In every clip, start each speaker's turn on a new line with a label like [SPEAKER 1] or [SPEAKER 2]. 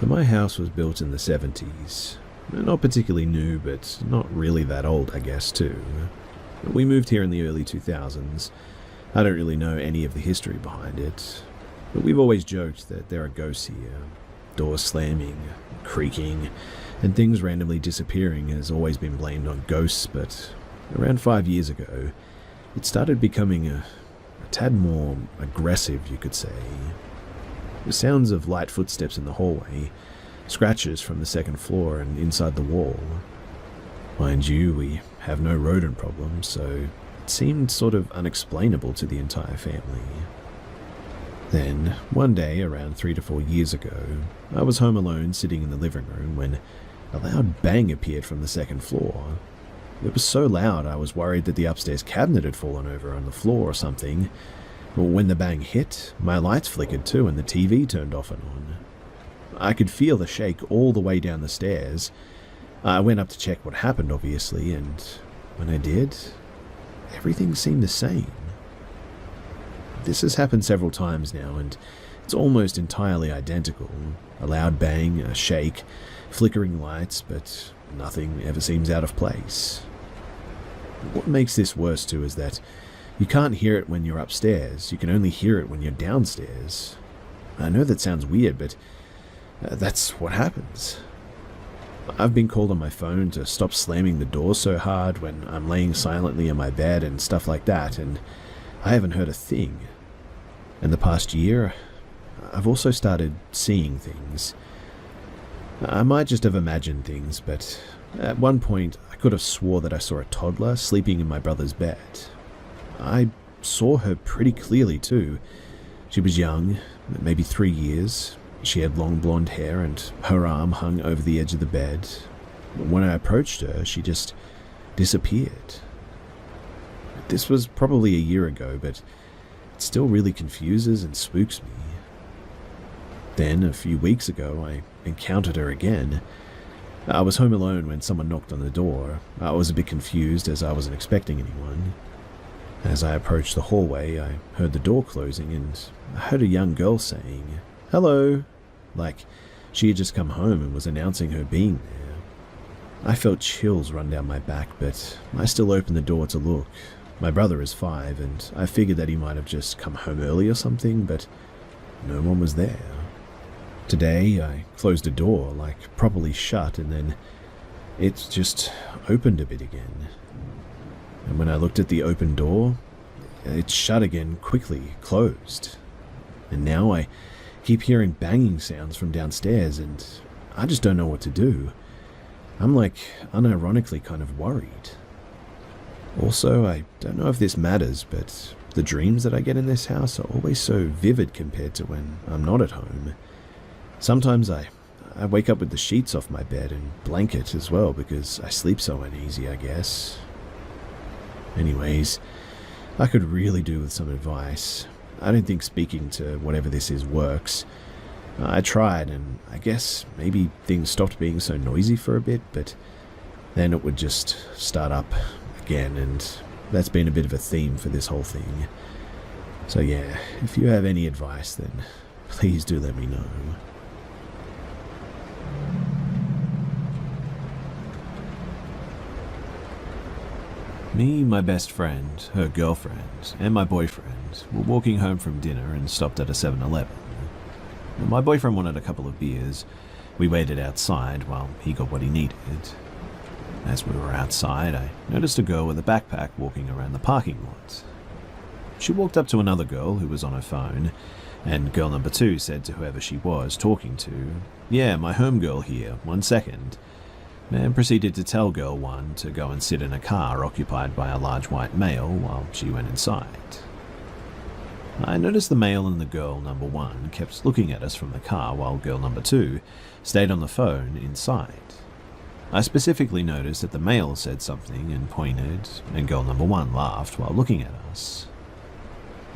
[SPEAKER 1] So my house was built in the 70s. Not particularly new, but not really that old, I guess, too. We moved here in the early 2000s. I don't really know any of the history behind it, but we've always joked that there are ghosts here. Doors slamming, creaking, and things randomly disappearing has always been blamed on ghosts, but around 5 years ago, it started becoming a tad more aggressive, you could say. The sounds of light footsteps in the hallway, scratches from the second floor and inside the wall. Mind you, we have no rodent problems, so it seemed sort of unexplainable to the entire family. Then, one day, around 3 to 4 years ago, I was home alone sitting in the living room when a loud bang appeared from the second floor. It was so loud I was worried that the upstairs cabinet had fallen over on the floor or something. When the bang hit, my lights flickered too and the TV turned off and on. I could feel the shake all the way down the stairs. I went up to check what happened, obviously, and when I did, everything seemed the same. This has happened several times now, and it's almost entirely identical. A loud bang, a shake, flickering lights, but nothing ever seems out of place. What makes this worse too is that you can't hear it when you're upstairs, you can only hear it when you're downstairs. I know that sounds weird, but that's what happens. I've been called on my phone to stop slamming the door so hard when I'm laying silently in my bed and stuff like that, and I haven't heard a thing. In the past year, I've also started seeing things. I might just have imagined things, but at one point I could have swore that I saw a toddler sleeping in my brother's bed. I saw her pretty clearly too. She was young, maybe 3 years. She had long blonde hair and her arm hung over the edge of the bed. When I approached her, she just disappeared. This was probably a year ago, but it still really confuses and spooks me. Then, a few weeks ago, I encountered her again. I was home alone when someone knocked on the door. I was a bit confused as I wasn't expecting anyone. As I approached the hallway, I heard the door closing and I heard a young girl saying, "Hello," like she had just come home and was announcing her being there. I felt chills run down my back, but I still opened the door to look. My brother is 5, and I figured that he might have just come home early or something, but no one was there. Today, I closed the door, like properly shut, and then it just opened a bit again. And when I looked at the open door, it shut again quickly, closed. And now I keep hearing banging sounds from downstairs, and I just don't know what to do. I'm like unironically kind of worried. Also, I don't know if this matters, but the dreams that I get in this house are always so vivid compared to when I'm not at home. Sometimes I wake up with the sheets off my bed and blanket as well because I sleep so uneasy, I guess. Anyways, I could really do with some advice. I don't think speaking to whatever this is works. I tried, and I guess maybe things stopped being so noisy for a bit, but then it would just start up again, and that's been a bit of a theme for this whole thing. So yeah, if you have any advice, then please do let me know. Me, my best friend, her girlfriend, and my boyfriend were walking home from dinner and stopped at a 7-Eleven. My boyfriend wanted a couple of beers. We waited outside while he got what he needed. As we were outside, I noticed a girl with a backpack walking around the parking lot. She walked up to another girl who was on her phone, and girl number 2 said to whoever she was talking to, "Yeah, my homegirl here, 1 second," and proceeded to tell girl 1 to go and sit in a car occupied by a large white male while she went inside. I noticed the male and the girl number 1 kept looking at us from the car while girl number 2 stayed on the phone inside. I specifically noticed that the male said something and pointed, and girl number 1 laughed while looking at us.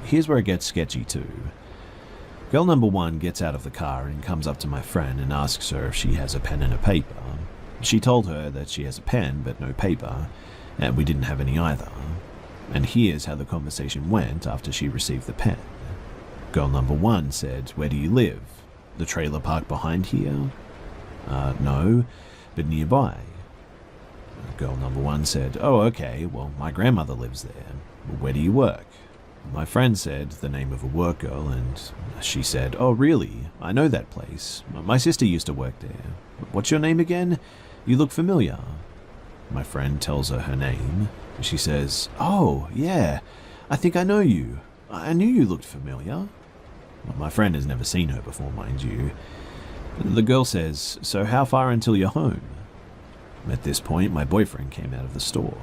[SPEAKER 1] Here's where it gets sketchy too. Girl number 1 gets out of the car and comes up to my friend and asks her if she has a pen and a paper. She told her that she has a pen but no paper, and we didn't have any either. And here's how the conversation went after she received the pen. Girl number 1 said, "Where do you live?" The trailer park behind here? No, but nearby. Girl number one said, oh, okay, well, my grandmother lives there. Where do you work? My friend said the name of a work girl, and she said, oh, really? I know that place. My sister used to work there. What's your name again? You look familiar. My friend tells her name. She says, oh, yeah, I think I know you. I knew you looked familiar. My friend has never seen her before, mind you. The girl says, so how far until you're home? At this point, my boyfriend came out of the store.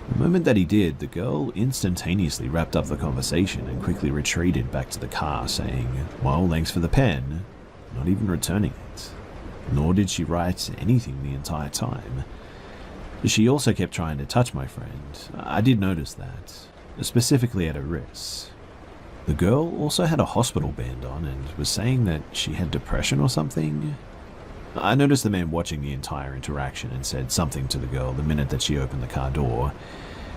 [SPEAKER 1] The moment that he did, the girl instantaneously wrapped up the conversation and quickly retreated back to the car, saying, well, thanks for the pen, not even returning it. Nor did she write anything the entire time. She also kept trying to touch my friend. I did notice that, specifically at her wrists. The girl also had a hospital band on and was saying that she had depression or something. I noticed the man watching the entire interaction and said something to the girl the minute that she opened the car door.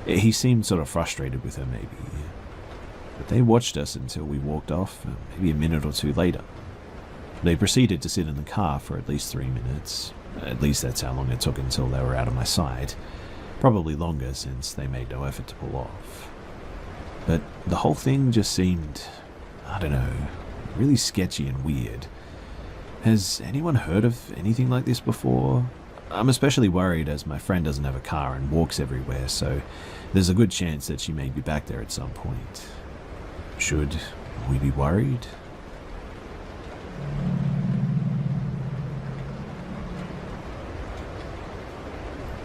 [SPEAKER 1] He seemed sort of frustrated with her maybe. But they watched us until we walked off, maybe a minute or two later. They proceeded to sit in the car for at least 3 minutes. At least that's how long it took until they were out of my sight. Probably longer since they made no effort to pull off. But the whole thing just seemed, I don't know, really sketchy and weird. Has anyone heard of anything like this before? I'm especially worried as my friend doesn't have a car and walks everywhere, so there's a good chance that she may be back there at some point. Should we be worried?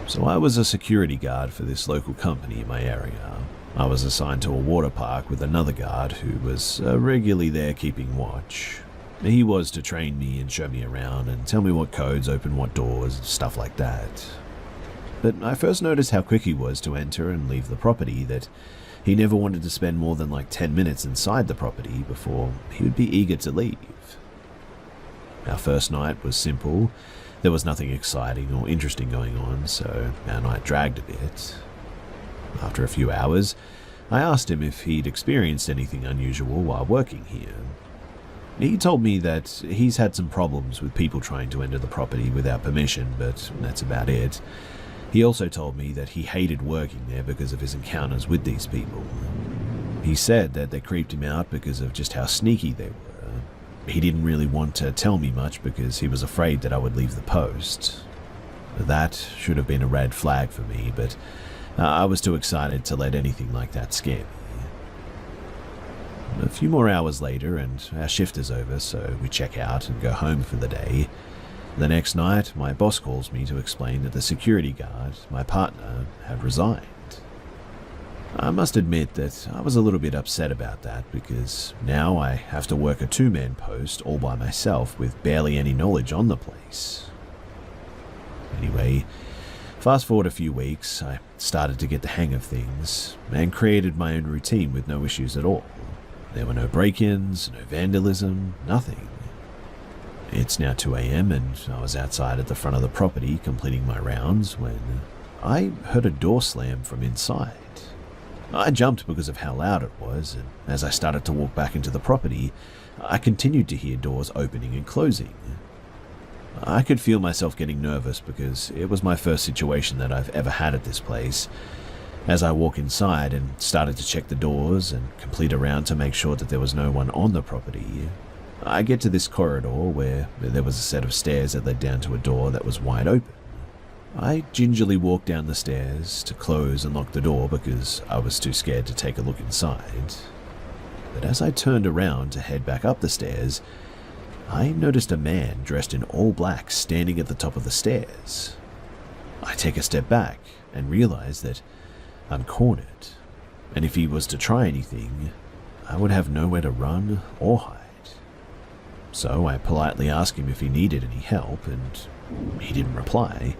[SPEAKER 1] So I was a security guard for this local company in my area. I was assigned to a water park with another guard who was regularly there keeping watch. He was to train me and show me around and tell me what codes open what doors, stuff like that. But I first noticed how quick he was to enter and leave the property, that he never wanted to spend more than like 10 minutes inside the property before he would be eager to leave. Our first night was simple. There was nothing exciting or interesting going on, so our night dragged a bit. After a few hours, I asked him if he'd experienced anything unusual while working here. He told me that he's had some problems with people trying to enter the property without permission, but that's about it. He also told me that he hated working there because of his encounters with these people. He said that they creeped him out because of just how sneaky they were. He didn't really want to tell me much because he was afraid that I would leave the post. That should have been a red flag for me, but I was too excited to let anything like that scare me. A few more hours later and our shift is over, so we check out and go home for the day. The next night, my boss calls me to explain that the security guard, my partner, had resigned. I must admit that I was a little bit upset about that because now I have to work a two-man post all by myself with barely any knowledge on the place. Anyway, fast forward a few weeks, I started to get the hang of things and created my own routine with no issues at all. There were no break-ins, no vandalism, nothing. It's now 2 a.m. and I was outside at the front of the property completing my rounds when I heard a door slam from inside. I jumped because of how loud it was, and as I started to walk back into the property, I continued to hear doors opening and closing. I could feel myself getting nervous because it was my first situation that I've ever had at this place. As I walk inside and started to check the doors and complete a round to make sure that there was no one on the property, I get to this corridor where there was a set of stairs that led down to a door that was wide open. I gingerly walked down the stairs to close and lock the door because I was too scared to take a look inside. But as I turned around to head back up the stairs, I noticed a man dressed in all black standing at the top of the stairs. I take a step back and realize that I'm cornered, and if he was to try anything, I would have nowhere to run or hide. So I politely asked him if he needed any help, and he didn't reply.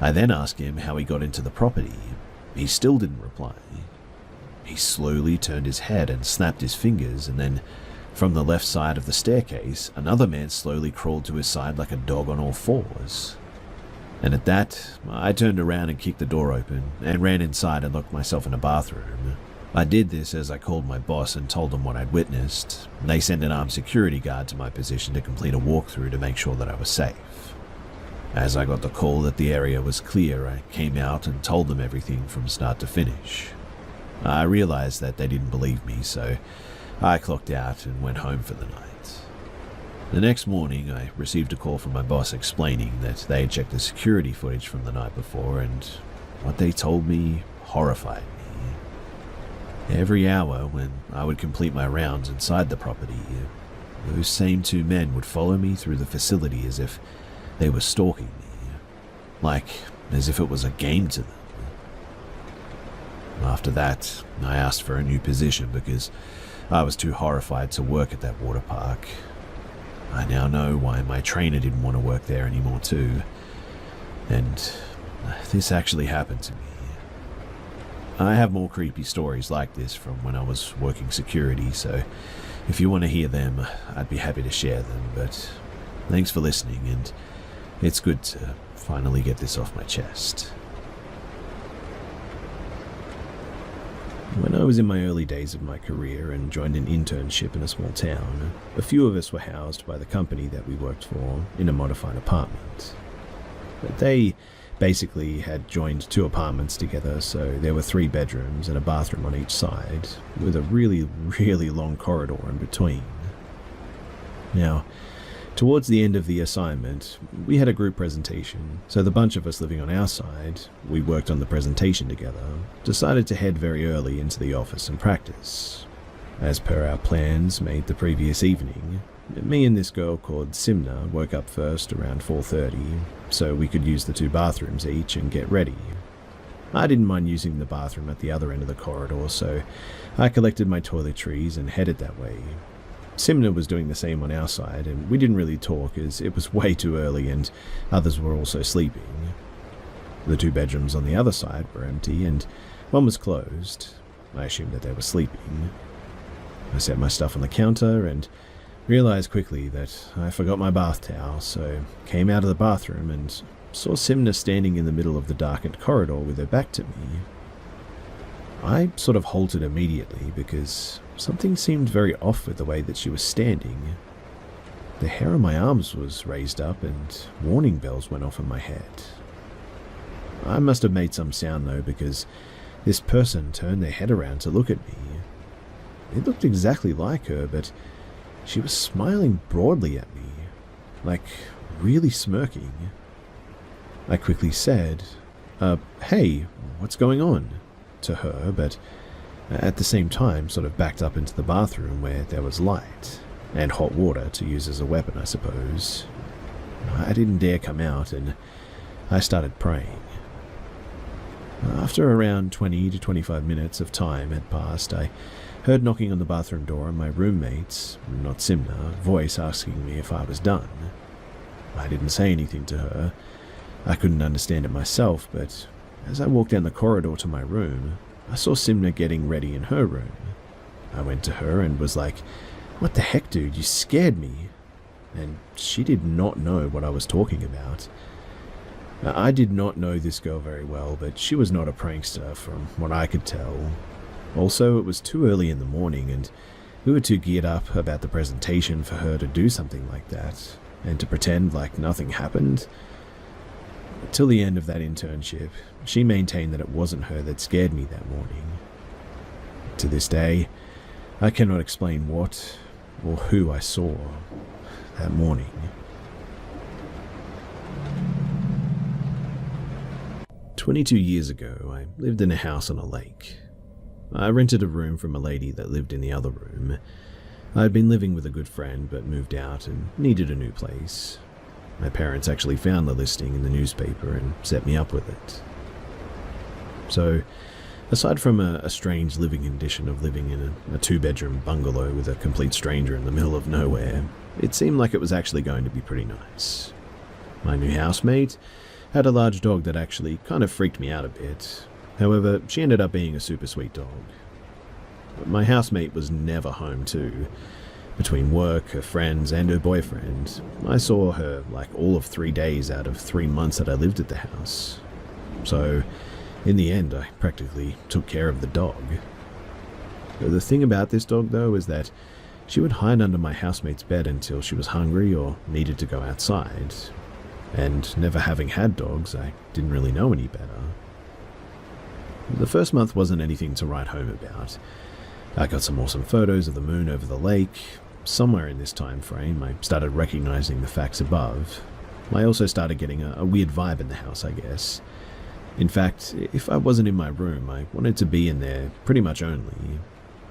[SPEAKER 1] I then asked him how he got into the property. He still didn't reply. He slowly turned his head and snapped his fingers, and then from the left side of the staircase, another man slowly crawled to his side like a dog on all fours. And at that, I turned around and kicked the door open and ran inside and locked myself in a bathroom. I did this as I called my boss and told them what I'd witnessed. They sent an armed security guard to my position to complete a walkthrough to make sure that I was safe. As I got the call that the area was clear, I came out and told them everything from start to finish. I realized that they didn't believe me, so I clocked out and went home for the night. The next morning, I received a call from my boss explaining that they had checked the security footage from the night before, and what they told me horrified me. Every hour when I would complete my rounds inside the property, those same two men would follow me through the facility as if they were stalking me, like as if it was a game to them. After that, I asked for a new position because I was too horrified to work at that water park. I now know why my trainer didn't want to work there anymore too, and this actually happened to me. I have more creepy stories like this from when I was working security, so if you want to hear them, I'd be happy to share them, but thanks for listening, and it's good to finally get this off my chest. When I was in my early days of my career and joined an internship in a small town, a few of us were housed by the company that we worked for in a modified apartment. But they basically had joined two apartments together, so there were 3 bedrooms and a bathroom on each side, with a really, really long corridor in between. Now, towards the end of the assignment, we had a group presentation, so the bunch of us living on our side, we worked on the presentation together, decided to head very early into the office and practice. As per our plans made the previous evening, me and this girl called Simna woke up first around 4:30, so we could use the 2 bathrooms each and get ready. I didn't mind using the bathroom at the other end of the corridor, so I collected my toiletries and headed that way. Simna was doing the same on our side, and we didn't really talk as it was way too early and others were also sleeping. The 2 bedrooms on the other side were empty and one was closed. I assumed that they were sleeping. I set my stuff on the counter and realized quickly that I forgot my bath towel, so came out of the bathroom and saw Simna standing in the middle of the darkened corridor with her back to me. I sort of halted immediately because something seemed very off with the way that she was standing. The hair on my arms was raised up and warning bells went off in my head. I must have made some sound though, because this person turned their head around to look at me. It looked exactly like her, but she was smiling broadly at me, like really smirking. I quickly said, hey, what's going on? To her, but at the same time sort of backed up into the bathroom where there was light, and hot water to use as a weapon, I suppose. I didn't dare come out, and I started praying. After around 20 to 25 minutes of time had passed, I heard knocking on the bathroom door and my roommate's, not Simna, voice asking me if I was done. I didn't say anything to her. I couldn't understand it myself, but as I walked down the corridor to my room, I saw Simna getting ready in her room. I went to her and was like, "What the heck, dude, you scared me." And she did not know what I was talking about. I did not know this girl very well, but she was not a prankster from what I could tell. Also, it was too early in the morning and we were too geared up about the presentation for her to do something like that, and to pretend like nothing happened. Till the end of that internship, she maintained that it wasn't her that scared me that morning. To this day, I cannot explain what or who I saw that morning. "22 years ago, I lived in a house on a lake. I rented a room from a lady that lived in the other room. I had been living with a good friend but moved out and needed a new place. My parents actually found the listing in the newspaper and set me up with it. So, aside from a strange living condition of living in a 2-bedroom bungalow with a complete stranger in the middle of nowhere, it seemed like it was actually going to be pretty nice. My new housemate had a large dog that actually kind of freaked me out a bit. However, she ended up being a super sweet dog. But my housemate was never home too. Between work, her friends, and her boyfriend, I saw her like all of 3 days out of 3 months that I lived at the house. So, in the end, I practically took care of the dog. The thing about this dog, though, is that she would hide under my housemate's bed until she was hungry or needed to go outside. And never having had dogs, I didn't really know any better. The first month wasn't anything to write home about. I got some awesome photos of the moon over the lake. Somewhere in this time frame, I started recognizing the facts above. I also started getting a weird vibe in the house, I guess. In fact, if I wasn't in my room, I wanted to be in there pretty much only.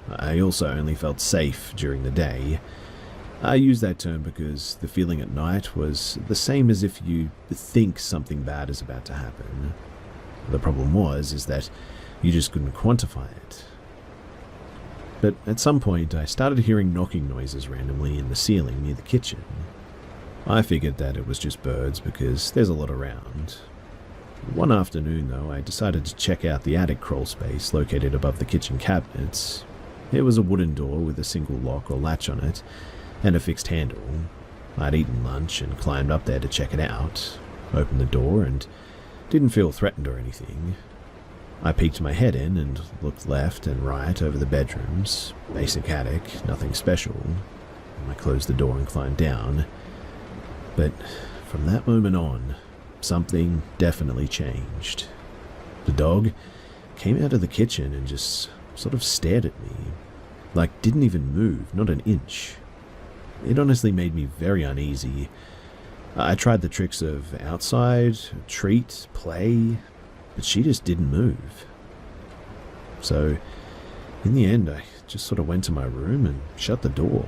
[SPEAKER 1] I also only felt safe during the day. I use that term because the feeling at night was the same as if you think something bad is about to happen. The problem is that you just couldn't quantify it. But at some point, I started hearing knocking noises randomly in the ceiling near the kitchen. I figured that it was just birds because there's a lot around. One afternoon, though, I decided to check out the attic crawl space located above the kitchen cabinets. It was a wooden door with a single lock or latch on it, and a fixed handle. I'd eaten lunch and climbed up there to check it out, opened the door, and didn't feel threatened or anything. I peeked my head in and looked left and right over the bedrooms. Basic attic, nothing special. I closed the door and climbed down. But from that moment on, something definitely changed. The dog came out of the kitchen and just sort of stared at me. Like, didn't even move, not an inch. It honestly made me very uneasy. I tried the tricks of outside, treat, play, but she just didn't move. So, in the end, I just sort of went to my room and shut the door.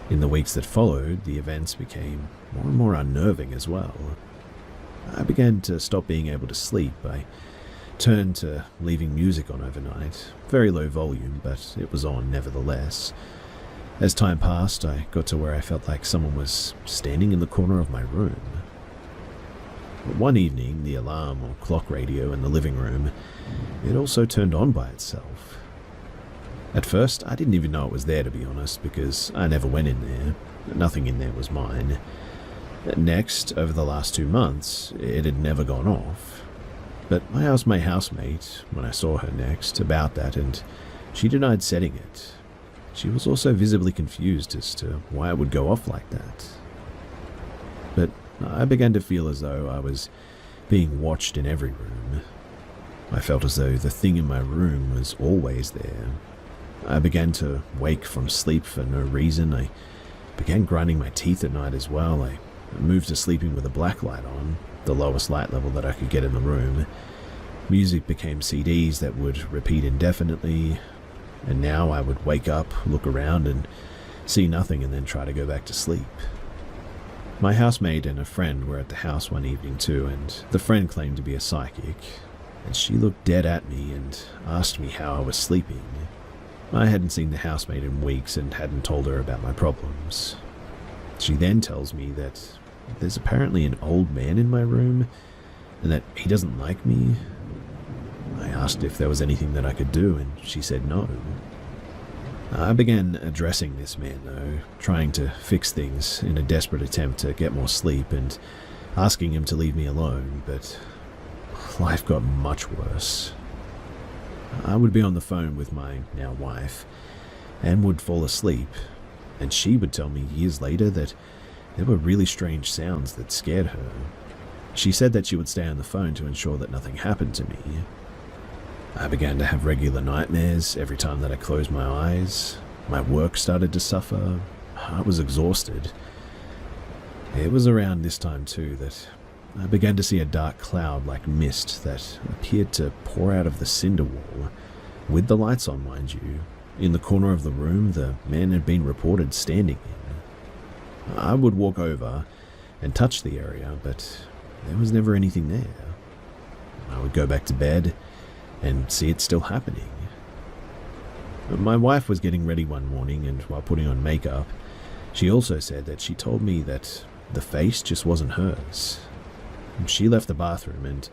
[SPEAKER 1] In the weeks that followed, the events became more and more unnerving as well. I began to stop being able to sleep. I turned to leaving music on overnight, very low volume, but it was on nevertheless. As time passed, I got to where I felt like someone was standing in the corner of my room. One evening, the alarm or clock radio in the living room, it also turned on by itself. At first, I didn't even know it was there, to be honest, because I never went in there. Nothing in there was mine. Next, over the last 2 months, it had never gone off. But I asked my housemate, when I saw her next, about that, and she denied setting it. She was also visibly confused as to why it would go off like that. But I began to feel as though I was being watched in every room. I felt as though the thing in my room was always there. I began to wake from sleep for no reason. I began grinding my teeth at night as well. I moved to sleeping with a black light on, the lowest light level that I could get in the room. Music became CDs that would repeat indefinitely. And now I would wake up, look around, and see nothing and then try to go back to sleep. My housemate and a friend were at the house one evening too, and the friend claimed to be a psychic, and she looked dead at me and asked me how I was sleeping. I hadn't seen the housemate in weeks and hadn't told her about my problems. She then tells me that there's apparently an old man in my room, and that he doesn't like me. I asked if there was anything that I could do, and she said no. I began addressing this man, though, trying to fix things in a desperate attempt to get more sleep and asking him to leave me alone, but life got much worse. I would be on the phone with my now wife and would fall asleep, and she would tell me years later that there were really strange sounds that scared her. She said that she would stay on the phone to ensure that nothing happened to me. I began to have regular nightmares every time that I closed my eyes. My work started to suffer. I was exhausted. It was around this time too that I began to see a dark cloud like mist that appeared to pour out of the cinder wall, with the lights on, mind you, in the corner of the room the man had been reported standing in. I would walk over and touch the area, but there was never anything there. I would go back to bed and see it still happening. My wife was getting ready one morning, and while putting on makeup, she also said that she told me that the face just wasn't hers. She left the bathroom and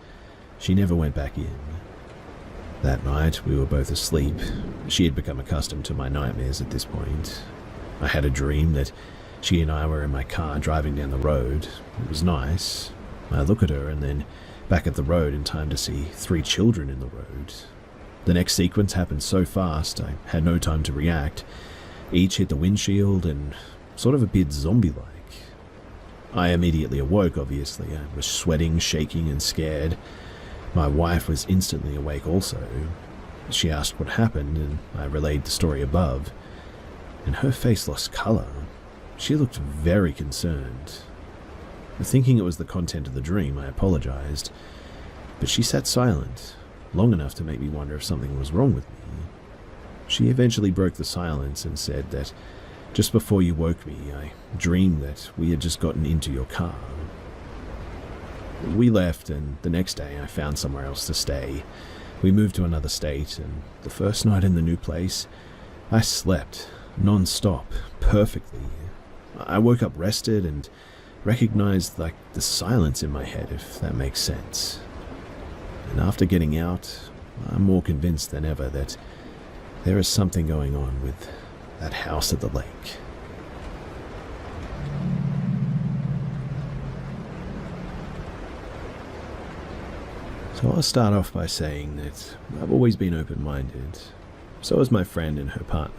[SPEAKER 1] she never went back in. That night, we were both asleep. She had become accustomed to my nightmares at this point. I had a dream that she and I were in my car driving down the road. It was nice. I look at her and then back at the road in time to see 3 children in the road. The next sequence happened so fast, I had no time to react. Each hit the windshield and sort of appeared zombie-like. I immediately awoke, obviously. I was sweating, shaking, and scared. My wife was instantly awake also. She asked what happened, and I relayed the story above, and her face lost colour. She looked very concerned. Thinking it was the content of the dream, I apologised, but she sat silent, long enough to make me wonder if something was wrong with me. She eventually broke the silence and said that just before you woke me, I dreamed that we had just gotten into your car. We left, and the next day I found somewhere else to stay. We moved to another state, and the first night in the new place, I slept non-stop, perfectly. I woke up rested and recognized the silence in my head, if that makes sense. And after getting out, I'm more convinced than ever that there is something going on with that house at the lake. So I'll start off by saying that I've always been open-minded. So has my friend and her partner.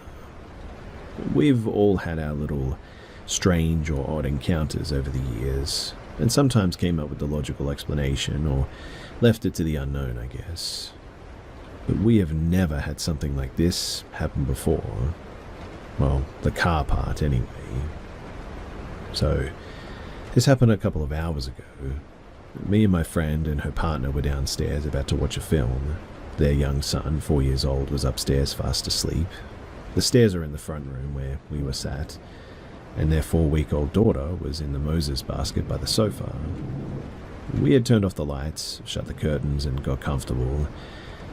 [SPEAKER 1] We've all had our little strange or odd encounters over the years, and sometimes came up with the logical explanation or left it to the unknown, I guess. But we have never had something like this happen before. Well, the car part anyway. So, this happened a couple of hours ago. Me and my friend and her partner were downstairs about to watch a film. Their young son, 4 years old, was upstairs fast asleep. The stairs are in the front room where we were sat, and their 4-week-old daughter was in the Moses basket by the sofa. We had turned off the lights, shut the curtains, and got comfortable.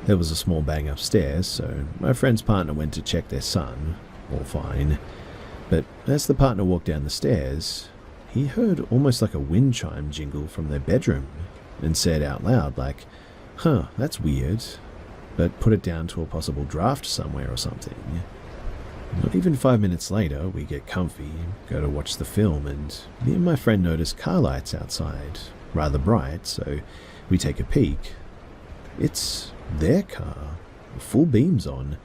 [SPEAKER 1] There was a small bang upstairs, so my friend's partner went to check their son. All fine. But as the partner walked down the stairs, he heard almost like a wind chime jingle from their bedroom, and said out loud "Huh, that's weird," but put it down to a possible draft somewhere or something. Not even 5 minutes later, we get comfy, go to watch the film, and me and my friend notice car lights outside, rather bright, so we take a peek. It's their car, full beams on,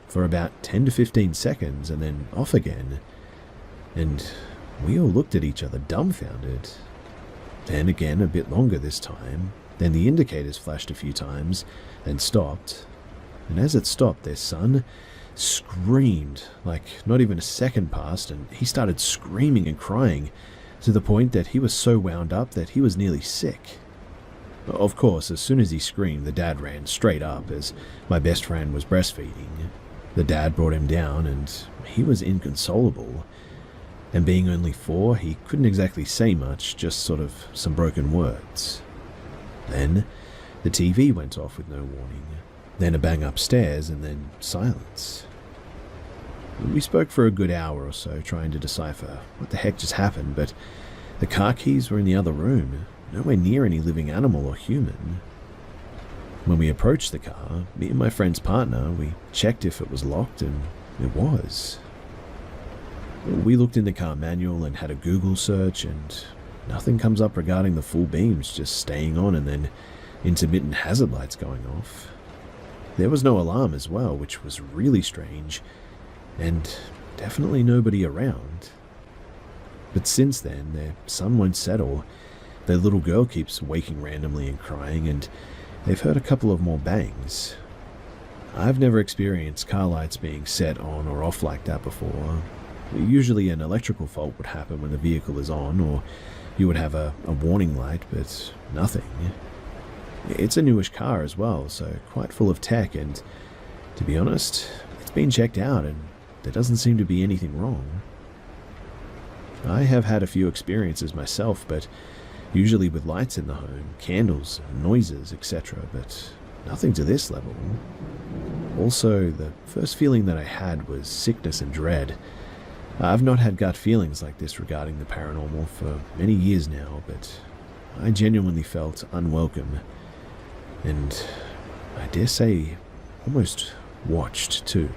[SPEAKER 1] for about 10 to 15 seconds, and then off again. And we all looked at each other dumbfounded. Then again, a bit longer this time. Then the indicators flashed a few times, then stopped. And as it stopped, their son screamed, like not even a second passed, and he started screaming and crying, to the point that he was so wound up that he was nearly sick. Of course, as soon as he screamed, the dad ran straight up, as my best friend was breastfeeding. The dad brought him down, and he was inconsolable. And being only 4, he couldn't exactly say much, just sort of some broken words. Then the TV went off with no warning. Then a bang upstairs, and then silence. We spoke for a good hour or so, trying to decipher what the heck just happened, but the car keys were in the other room, nowhere near any living animal or human. When we approached the car, me and my friend's partner, we checked if it was locked, and it was. We looked in the car manual and had a Google search, and nothing comes up regarding the full beams just staying on and then intermittent hazard lights going off. There was no alarm as well, which was really strange, and definitely nobody around. But since then, their son won't settle. Their little girl keeps waking randomly and crying, and they've heard a couple of more bangs. I've never experienced car lights being set on or off like that before. Usually an electrical fault would happen when the vehicle is on, or you would have a warning light, but nothing. It's a newish car as well, so quite full of tech, and to be honest, it's been checked out and there doesn't seem to be anything wrong. I have had a few experiences myself, but usually with lights in the home, candles, noises, etc., but nothing to this level. Also, the first feeling that I had was sickness and dread. I've not had gut feelings like this regarding the paranormal for many years now, but I genuinely felt unwelcome, and I dare say almost watched too.